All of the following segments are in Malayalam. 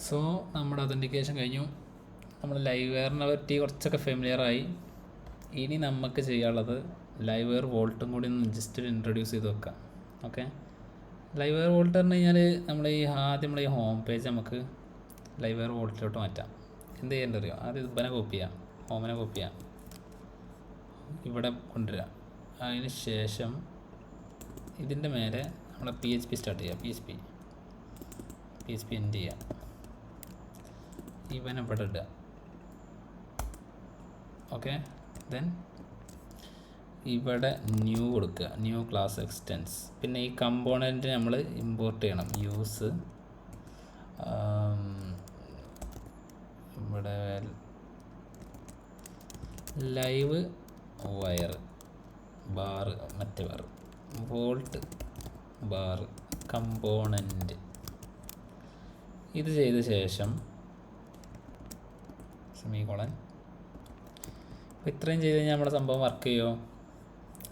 സോ നമ്മുടെ ഒതൻറ്റിക്കേഷൻ കഴിഞ്ഞു. നമ്മൾ ലൈവ് വെയറിനെ പറ്റി കുറച്ചൊക്കെ ഫെമിലിയറായി. ഇനി നമുക്ക് ചെയ്യാനുള്ളത് ലൈവ് വെയർ വോൾട്ടും കൂടി ഒന്ന് ജസ്റ്റ് ഇൻട്രൊഡ്യൂസ് ചെയ്ത് വെക്കാം. ഓക്കെ, ലൈവ് വെയർ വോൾട്ട് പറഞ്ഞു കഴിഞ്ഞാൽ ആദ്യം ഈ ഹോം പേജ് നമുക്ക് ലൈവ് വെയർ വോൾട്ടിലോട്ട് മാറ്റാം. എന്ത് ചെയ്യേണ്ടത് അറിയോ? ആദ്യം ഇബനെ കോപ്പി ചെയ്യാം, ഹോമിനെ കോപ്പി ചെയ്യാം, ഇവിടെ കൊണ്ടുവരാം. അതിന് ശേഷം ഇതിൻ്റെ മേലെ നമ്മളെ PHP സ്റ്റാർട്ട് ചെയ്യാം. PHP എൻഡ് ചെയ്യാം. ഇവനെ ഇവിടെ ഇടുക. ഓക്കെ, ദെൻ ഇവിടെ ന്യൂ കൊടുക്കുക, ന്യൂ ക്ലാസ് എക്സ്റ്റെൻസ്. പിന്നെ ഈ കമ്പോണൻറ്റ് നമ്മൾ ഇമ്പോർട്ട് ചെയ്യണം. യൂസ് ഇവിടെ ലൈവ് വയർ ബാർ, മറ്റേ ബാർ വോൾട്ട് ബാർ കമ്പോണൻറ്റ്. ഇത് ചെയ്ത ശേഷം സെമികോളൻ. അപ്പോൾ ഇത്രയും ചെയ്ത് കഴിഞ്ഞാൽ നമ്മുടെ സംഭവം വർക്ക് ചെയ്യുമോ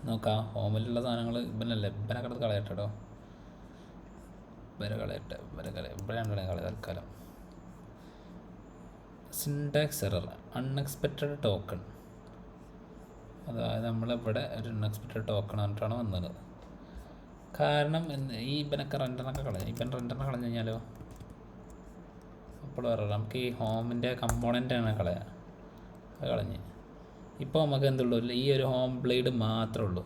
നോക്കാം. ഹോമിലുള്ള സാധനങ്ങൾ ഇവനല്ലേ, ഇവനെ കിടന്ന് കളയട്ടെ കേട്ടോ. ഇവിടെ കളി തൽക്കാലം. Syntax error, unexpected token. അതായത് നമ്മളിവിടെ ഒരു അൺഎക്സ്പെക്റ്റഡ് ടോക്കൺ പറഞ്ഞിട്ടാണ് വന്നത്. കാരണം ഈ ഇവനൊക്കെ റെൻഡറിനൊക്കെ റെൻഡറിനെ കളഞ്ഞു കഴിഞ്ഞാലോ അപ്പോൾ പറയാം, നമുക്ക് ഈ ഹോമിൻ്റെ കമ്പോണൻ്റാണ് കളയുക. അത് കളഞ്ഞ് ഇപ്പോൾ നമുക്ക് എന്തുള്ളൂ, ഈ ഒരു ഹോം ബ്ലേഡ് മാത്രമേ ഉള്ളൂ.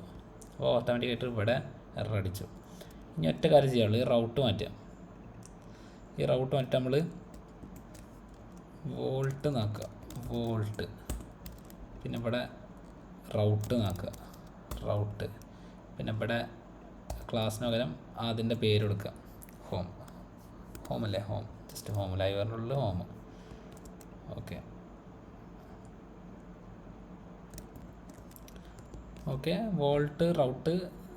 അപ്പോൾ ഓട്ടോമാറ്റിക്കായിട്ട് ഇവിടെ എറർ അടിച്ചു. ഇനി ഒറ്റ കാര്യം ചെയ്യാനുള്ളൂ, ഈ റൗട്ട് മാറ്റാം. ഈ റൗട്ട് മാറ്റാൻ നമ്മൾ വോൾട്ട് നാക്കുക, വോൾട്ട്. പിന്നെ ഇവിടെ റൗട്ട് നാക്കുക, റൗട്ട്. പിന്നെ ഇവിടെ ക്ലാസ്സിന് പകരം അതിൻ്റെ പേര് കൊടുക്കുക, ഹോം അല്ലേ, ഹോം. ജസ്റ്റ് ഹോം, ലൈവറിനുള്ള home. Okay okay, volt route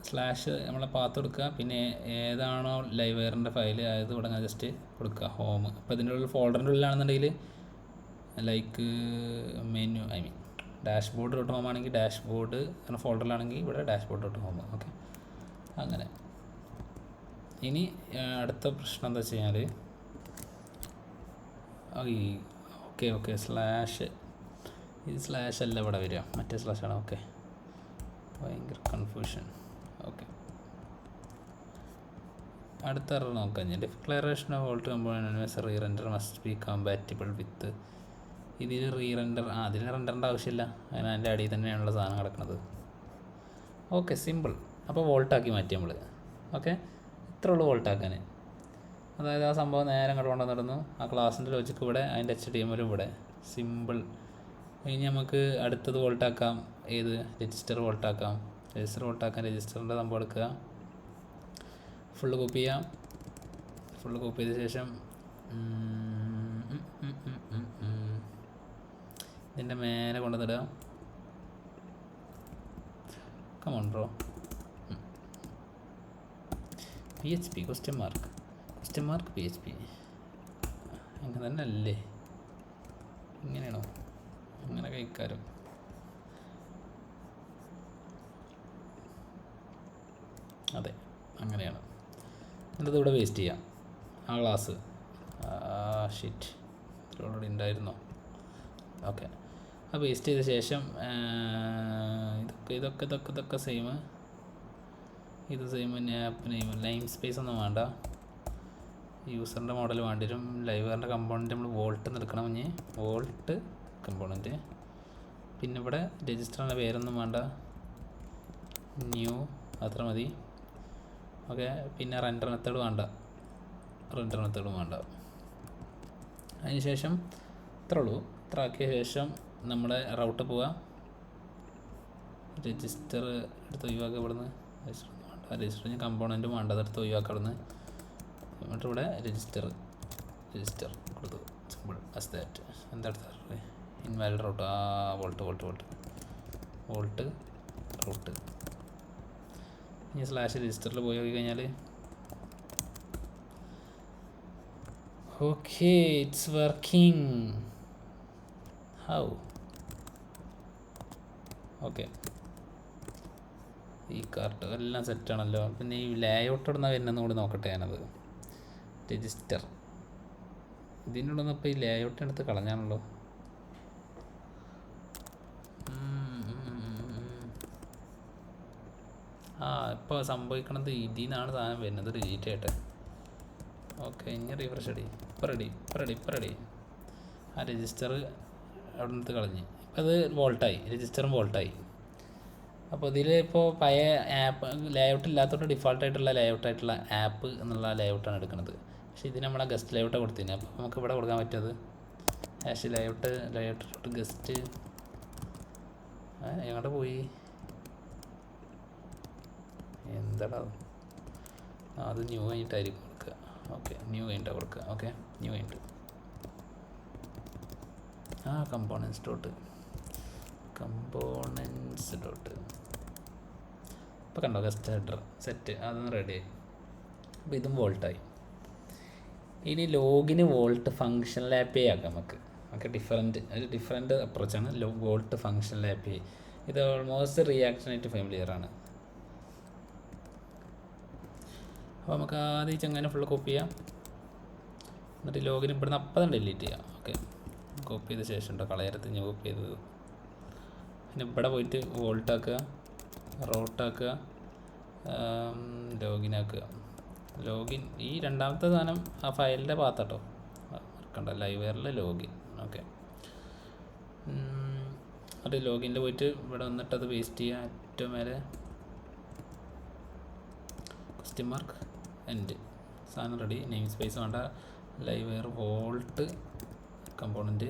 slash നമ്മളെ പാത്ത് കൊടുക്കുക. പിന്നെ ഏതാണോ ലൈവ് വെയറിൻ്റെ ഫയൽ അത് തുടങ്ങാൻ ജസ്റ്റ് കൊടുക്കുക, ഹോം. അപ്പോൾ ഇതിൻ്റെ ഉള്ളിൽ ഫോൾഡറിൻ്റെ ഉള്ളിലാണെന്നുണ്ടെങ്കിൽ like menu, dashboard dot home ആണെങ്കിൽ ഡാഷ്ബോർഡ് എന്ന ഫോൾഡറിലാണെങ്കിൽ ഇവിടെ ഡാഷ്ബോർഡ് ഡോട്ട് ഹോം. ഓക്കെ, അങ്ങനെ. ഇനി അടുത്ത പ്രശ്നം എന്താ വെച്ച് കഴിഞ്ഞാൽ ഓക്കെ സ്ലാഷ്, ഇത് സ്ലാഷ് അല്ല ഇവിടെ വരിക, മറ്റേ സ്ലാഷാണ്. ഓക്കെ, ഭയങ്കര കൺഫ്യൂഷൻ. ഓക്കെ, അടുത്ത എറർ നോക്കാം. Declaration of volt component re render must be compatible with. ഇതിൽ റീ റെൻഡർ, അതിന് റെൻഡറിൻ്റെ ആവശ്യമില്ല, അതിന് അതിൻ്റെ അടിയിൽ തന്നെയാണുള്ള സാധനം കിടക്കുന്നത്. Okay, simple. അപ്പോൾ വോൾട്ടാക്കി മാറ്റി നമ്മൾ. ഓക്കെ, ഇത്ര ഉള്ളൂ വോൾട്ടാക്കാൻ. അതായത് ആ സംഭവം നേരെ അങ്ങോട്ട് കൊണ്ടുവന്നിരുന്നു. ആ ക്ലാസ്സിൻ്റെ ലോജിക്ക് ഇവിടെ, അതിൻ്റെ HTML ഇവിടെ. സിമ്പിൾ. ഇനി നമുക്ക് അടുത്തത് വോൾട്ടാക്കാം. ഏത്? രജിസ്റ്റർ വോൾട്ടാക്കാം. രജിസ്റ്ററിൻ്റെ സംഭവം എടുക്കുക, ഫുള്ള് കോപ്പി ചെയ്യാം. ഫുള്ള് കോപ്പി ചെയ്ത ശേഷം ഇതിൻ്റെ മേലെ കൊണ്ടുവന്നിടുക. കമോൺ ബ്രോ. PHP ക്വസ്റ്റ്യൻ മാർക്ക് PHP അങ്ങനെ തന്നെ അല്ലേ? ഇങ്ങനെയാണോ? അങ്ങനെ കഴിക്കാരും. അതെ, അങ്ങനെയാണ്. എന്നിട്ട് ഇവിടെ വേസ്റ്റ് ചെയ്യാം ആ ക്ലാസ്. ഷിറ്റ്, ഓൾറെഡി ഉണ്ടായിരുന്നോ? ഓക്കെ, ആ വേസ്റ്റ് ചെയ്ത ശേഷം ഇതൊക്കെ സെയിം. ഇത് same. App name, lime space ഒന്നും വേണ്ട. യൂസറിൻ്റെ മോഡൽ വേണ്ടി വരും. ലൈവറിൻ്റെ കമ്പോണൻറ്റ് നമ്മൾ വോൾട്ട് എടുക്കണം. ഇനി വോൾട്ട് കമ്പോണൻറ്റ്. പിന്നെ ഇവിടെ രജിസ്റ്ററിൻ്റെ പേരൊന്നും വേണ്ട, ന്യൂ അത്ര മതി. ഓക്കെ, പിന്നെ റെൻഡർ മെത്തേഡ് വേണ്ട, അതിന് ശേഷം ഇത്രേ ഉള്ളൂ. ഇത്ര ആക്കിയ ശേഷം നമ്മുടെ റൗട്ട് പോവുക. രജിസ്റ്റർ എടുത്ത് ഒഴിവാക്കുക ഇവിടുന്ന്. രജിസ്റ്റർ കമ്പോണൻറ്റും വേണ്ട, അതെടുത്ത് ഒഴിവാക്കുക ഇവിടുന്ന്. എന്നിട്ട് ഇവിടെ രജിസ്റ്റർ കൊടുത്തു. Simple as that. എന്താ എടുത്തത്? ഇൻവാലിഡ് റൗട്ട്. വോൾട്ട് റൗട്ട്. ഇനി സ്ലാഷ് രജിസ്റ്ററിൽ പോയി നോക്കി കഴിഞ്ഞാൽ okay, it's working. How? Okay, ഈ കാർട്ട് എല്ലാം സെറ്റാണല്ലോ. പിന്നെ ഈ ലേഔട്ട് ഇടുന്ന വരുന്നതെന്ന് കൂടി നോക്കട്ടെ ഞാനത്. രജിസ്റ്റർ ഇതിനുള്ളൊന്നും ഇപ്പോൾ ഈ ലേഔട്ട് എടുത്ത് കളഞ്ഞാണല്ലോ. ഇപ്പോൾ സംഭവിക്കണത് ഇതിൽ നിന്നാണ് സാധനം വരുന്നത്. ഡിലീറ്റ് ആയിട്ട്. ഓക്കെ, ഇനി റീഫ്രഷ് അടി. ഇപ്പം റെഡി. ആ രജിസ്റ്റർ അവിടെ നിന്ന് കളഞ്ഞ് ഇപ്പം അത് വോൾട്ടായി, രജിസ്റ്ററും വോൾട്ടായി. അപ്പോൾ ഇതിൽ ഇപ്പോൾ പഴയ ആപ്പ് ലേഔട്ട് ഇല്ലാത്തതുകൊണ്ട് ഡിഫോൾട്ടായിട്ടുള്ള ലേഔട്ടായിട്ടുള്ള ആപ്പ് എന്നുള്ള ലേഔട്ടാണ് എടുക്കുന്നത്. പക്ഷേ ഇതിന് നമ്മളെ ഗസ്റ്റ് ലേഔട്ടാണ് കൊടുത്തിരുന്നത്. അപ്പോൾ നമുക്ക് ഇവിടെ കൊടുക്കാൻ പറ്റുന്നത് ലേഔട്ട് ഗസ്റ്റ് എങ്ങോട്ട് പോയി, എന്താടാ അത് ന്യൂ കഴിഞ്ഞിട്ടായിരിക്കും കൊടുക്കുക. ഓക്കെ, ന്യൂ കഴിഞ്ഞിട്ടാണ് കൊടുക്കുക. ഓക്കെ, ന്യൂ കഴിഞ്ഞിട്ട് കമ്പോണൻസ് ഡോട്ട് ഇപ്പോൾ കണ്ടോ ഗസ്റ്റ് ഹെഡർ സെറ്റ് അതൊന്ന് റെഡിയായി. അപ്പോൾ ഇതും വോൾട്ടായി. ഇനി ലോഗിന് വോൾട്ട് ഫങ്ഷണൽ ആപ്പേ ആക്കാം നമുക്ക് ഡിഫറെൻറ്റ് അപ്രോച്ചാണ് വോൾട്ട് ഫങ്ഷണൽ ആപ്പേ. ഇത് ഓൾമോസ്റ്റ് റിയാക്ഷനായിട്ട് ഫെമിലിയർ ആണ്. അപ്പോൾ നമുക്ക് ആദ്യം ചെങ്ങനെ ഫുള്ള് കോപ്പി ചെയ്യാം. എന്നിട്ട് ലോഗിന് ഇവിടുന്ന് അപ്പം തന്നെ ഡിലീറ്റ് ചെയ്യാം. ഓക്കെ, കോപ്പി ചെയ്ത ശേഷം ഉണ്ടോ കളയരത്ത് ഞാൻ കോപ്പി ചെയ്തത്. പിന്നെ ഇവിടെ പോയിട്ട് വോൾട്ടാക്കുക, റോട്ടാക്കുക, ലോഗിനാക്കുക. ലോഗിൻ ഈ രണ്ടാമത്തെ സാധനം ആ ഫയലിൻ്റെ ഭാഗത്താട്ടോ മറക്കണ്ട, ലൈവെയറിൽ ലോഗിൻ. ഓക്കെ, അത് ലോഗിനിൽ പോയിട്ട് ഇവിടെ വന്നിട്ട് അത് പേസ്റ്റ് ചെയ്യുക. ഏറ്റവും മേലെ *, എൻഡ് സാധനം റെഡി. നെയിം സ്പേസ് വേണ്ട. ലൈവെയർ വോൾട്ട് കമ്പോണൻറ്റ്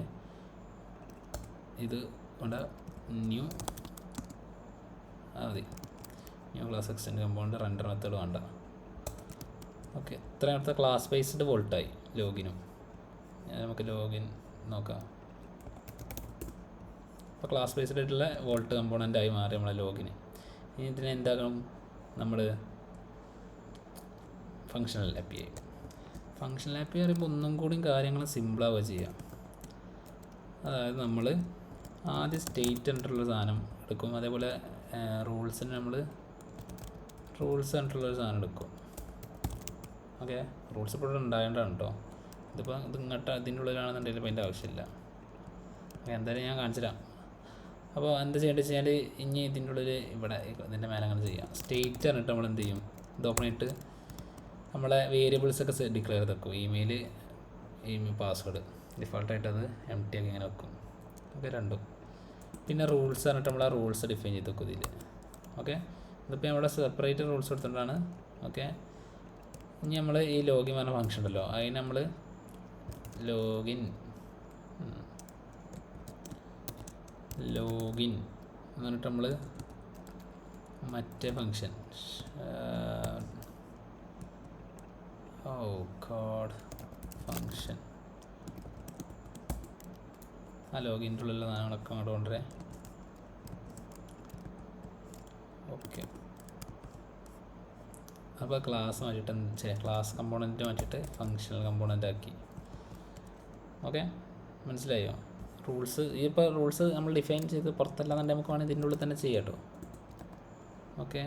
ഇത് വേണ്ട. ന്യൂ മതി. New class extend component render method വേണ്ട. ഓക്കെ, ഇത്രയും ക്ലാസ് ബേസ്ഡ് വോൾട്ടായി ലോഗിനും. നമുക്ക് ലോഗിൻ നോക്കാം. അപ്പോൾ ക്ലാസ് ബേസ്ഡ് ആയിട്ടുള്ള വോൾട്ട് കമ്പോണൻ്റായി മാറി നമ്മളെ ലോഗിന്. ഇനി ഇതിനെ എന്താക്കണം, നമ്മൾ ഫങ്ഷണൽ ആപ്പി പറയുമ്പോൾ ഒന്നും കൂടി കാര്യങ്ങൾ സിമ്പിളാവുക ചെയ്യാം. അതായത് നമ്മൾ ആദ്യം സ്റ്റേറ്റ് കണ്ടിട്ടുള്ള സാധനം എടുക്കും. അതേപോലെ റൂൾസിന് നമ്മൾ റൂൾസ് കണ്ടിട്ടുള്ളൊരു സാധനം എടുക്കും. ഓക്കെ, റൂൾസ് ഇപ്പോൾ ഇവിടെ ഉണ്ടായതുകൊണ്ടാണ് കേട്ടോ. ഇത് ഇങ്ങോട്ട് അതിൻ്റെ ഉള്ളിലാണെന്നുണ്ടെങ്കിൽ ഇപ്പോൾ അതിൻ്റെ ആവശ്യമില്ല. ഓക്കെ, എന്തായാലും ഞാൻ കാണിച്ചു തരാം. അപ്പോൾ എന്താ ചെയ്യേണ്ടത് വെച്ചാൽ ഇനി ഇതിൻ്റെ ഉള്ളിൽ ഇവിടെ ഇതിൻ്റെ മേലെ അങ്ങനെ ചെയ്യാം. സ്റ്റേറ്റ് പറഞ്ഞിട്ട് നമ്മൾ എന്ത് ചെയ്യും, ഇത് ഓപ്പൺ ആയിട്ട് നമ്മളെ വേരിയബിൾസൊക്കെ ഡിക്ലെയർ ചെയ്ത് വെക്കും. ഇമെയിൽ പാസ്വേഡ് ഡിഫോൾട്ടായിട്ട് അത് empty ആക്കി ഇങ്ങനെ വെക്കും. ഓക്കെ, രണ്ടും. പിന്നെ റൂൾസ് പറഞ്ഞിട്ട് നമ്മൾ ആ റൂൾസ് ഡിഫൈൻ ചെയ്ത് വെക്കും ഇതിൽ. ഓക്കെ, ഇതിപ്പോൾ നമ്മുടെ സെപ്പറേറ്റ് റൂൾസ് കൊടുത്തിട്ടാണ്. ഓക്കെ, ഇനി നമ്മൾ ഈ ലോഗിൻ പറഞ്ഞ ഫംഗ്ഷൻ ഉണ്ടല്ലോ, അതിന് നമ്മൾ ലോഗിൻ എന്ന് പറഞ്ഞിട്ട് നമ്മൾ മറ്റേ ഫംഗ്ഷൻ ഫംഗ്ഷൻ ആ ലോഗിൻ്റെ ഉള്ളിലുള്ള സാധനങ്ങളൊക്കെ അങ്ങോട്ട് കൊണ്ടുവരേ. ഓക്കെ, അപ്പോൾ ക്ലാസ് മാറ്റിയിട്ട് ക്ലാസ് കമ്പോണൻറ്റ് മാറ്റിയിട്ട് ഫങ്ഷണൽ കമ്പോണൻ്റ് ആക്കി. ഓക്കെ, മനസ്സിലായോ? റൂൾസ് ഇപ്പോൾ റൂൾസ് നമ്മൾ ഡിഫൈൻ ചെയ്ത് പുറത്തല്ലാന്നുണ്ടെങ്കിൽ നമുക്ക് വേണമെങ്കിൽ ഇതിൻ്റെ ഉള്ളിൽ തന്നെ ചെയ്യാം കേട്ടോ. ഓക്കെ,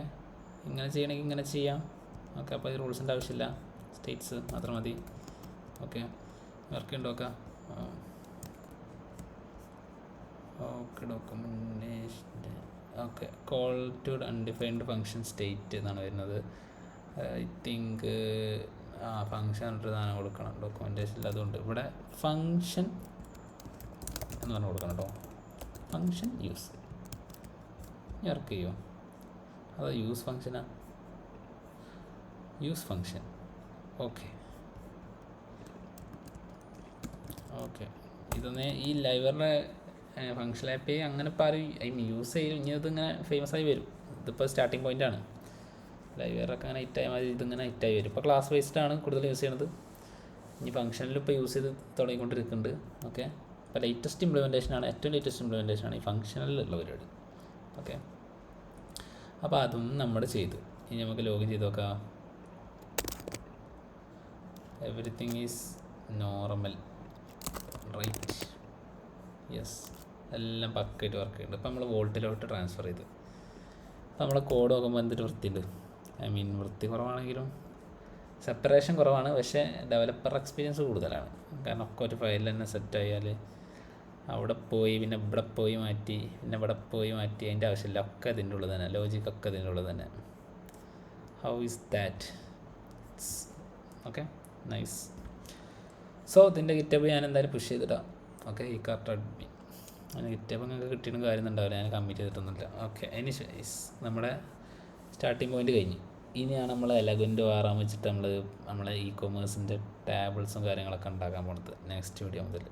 ഇങ്ങനെ ചെയ്യണമെങ്കിൽ ഇങ്ങനെ ചെയ്യാം. ഓക്കെ, അപ്പോൾ ഈ റൂൾസിൻ്റെ ആവശ്യമില്ല, സ്റ്റേറ്റ്സ് മാത്രം മതി. ഓക്കെ, വർക്ക് നോക്കാം. Okay, documentation. Okay, call to undefined function state എന്നാണ് വരുന്നത്. ഐ തിങ്ക് ഫങ്ഷൻ ഒരു സാധനം കൊടുക്കണം ഡോക്യുമെൻറ്റേഷനിൽ. അതുകൊണ്ട് ഇവിടെ ഫങ്ഷൻ എന്ന് പറഞ്ഞ് കൊടുക്കണം കേട്ടോ. ഫങ്ഷൻ യൂസ് വർക്ക് ചെയ്യുമോ, അതോ യൂസ് ഫങ്ഷനാ? Use function. ഓക്കെ, ഇതൊന്ന് ഈ ലൈവറിൻ്റെ ഫങ്ഷൻ ആപ്പ് അങ്ങനെ ഇപ്പോൾ ആരും യൂസ് ചെയ്യും. ഇനി ഇതിങ്ങനെ ഫേമസ് ആയി വരും. ഇതിപ്പോൾ സ്റ്റാർട്ടിങ് പോയിൻ്റാണ്. ലൈവറൊക്കെ അങ്ങനെ ഹിറ്റായ മാതിരി ഇതിങ്ങനെ ഹിറ്റായി വരും. ഇപ്പോൾ ക്ലാസ് ബേസ്ഡാണ് കൂടുതൽ യൂസ് ചെയ്യണത്. ഇനി ഫങ്ഷനിൽ ഇപ്പോൾ യൂസ് ചെയ്ത് തുടങ്ങിക്കൊണ്ടിരിക്കുന്നുണ്ട്. ഓക്കെ, ഇപ്പോൾ ലേറ്റസ്റ്റ് ഇംപ്ലിമെൻറ്റേഷനാണ്, ഏറ്റവും ലേറ്റസ്റ്റ് ഇംപ്ലിമെൻറ്റേഷനാണ് ഈ ഫങ്ഷനിലുള്ള പരിപാടി. ഓക്കെ, അപ്പോൾ അതും നമ്മൾ ചെയ്തു. ഇനി നമുക്ക് ലോഗിൻ ചെയ്ത് നോക്കാം. Everything is normal, right? Yes, എല്ലാം പക്കായിട്ട് വർക്ക് ചെയ്യുന്നുണ്ട്. ഇപ്പോൾ നമ്മൾ വോൾട്ടിലോട്ട് ട്രാൻസ്ഫർ ചെയ്ത് അപ്പോൾ നമ്മളെ കോഡ് നോക്കുമ്പോൾ എന്തൊരു വൃത്തിയുണ്ട്. വൃത്തി കുറവാണെങ്കിലും സെപ്പറേഷൻ കുറവാണ്, പക്ഷേ ഡെവലപ്പർ എക്സ്പീരിയൻസ് കൂടുതലാണ്. കാരണം ഒക്കെ ഒരു ഫയലിൽ തന്നെ സെറ്റ് ആയാൽ അവിടെ പോയി പിന്നെ ഇവിടെ പോയി മാറ്റി പിന്നെ ഇവിടെ പോയി മാറ്റി അതിൻ്റെ ആവശ്യമില്ല. ഒക്കെ ഇതിൻ്റെ ഉള്ളിൽ തന്നെ, ലോജിക്കൊക്കെ ഇതിൻ്റെ ഉള്ളിൽ തന്നെ. How is that? Okay, nice. So ഇതിൻ്റെ ഗിറ്റബ് ഞാൻ എന്തായാലും പുഷ് ചെയ്തിടാം. ഓക്കെ, ഈ കാർട്ട് അഡ്മിൻ അതിന് ഗിറ്റബ് നിങ്ങൾക്ക് കിട്ടിയിട്ടും കാര്യമൊന്നുണ്ടാവില്ല, ഞാൻ കമ്മിറ്റ് ചെയ്തിട്ടൊന്നുമില്ല. ഓക്കെ, ഇനി നമ്മുടെ സ്റ്റാർട്ടിങ് പോയിൻ്റ് കഴിഞ്ഞ് ഇനിയാണ് നമ്മൾ എലഗൻറ്റ് വാറാൻ വെച്ചിട്ട് നമ്മളെ ഇ കൊമേഴ്സിൻ്റെ ടാബിൾസും കാര്യങ്ങളൊക്കെ ഉണ്ടാക്കാൻ പോകുന്നത് നെക്സ്റ്റ് വീഡിയോ മുതൽ.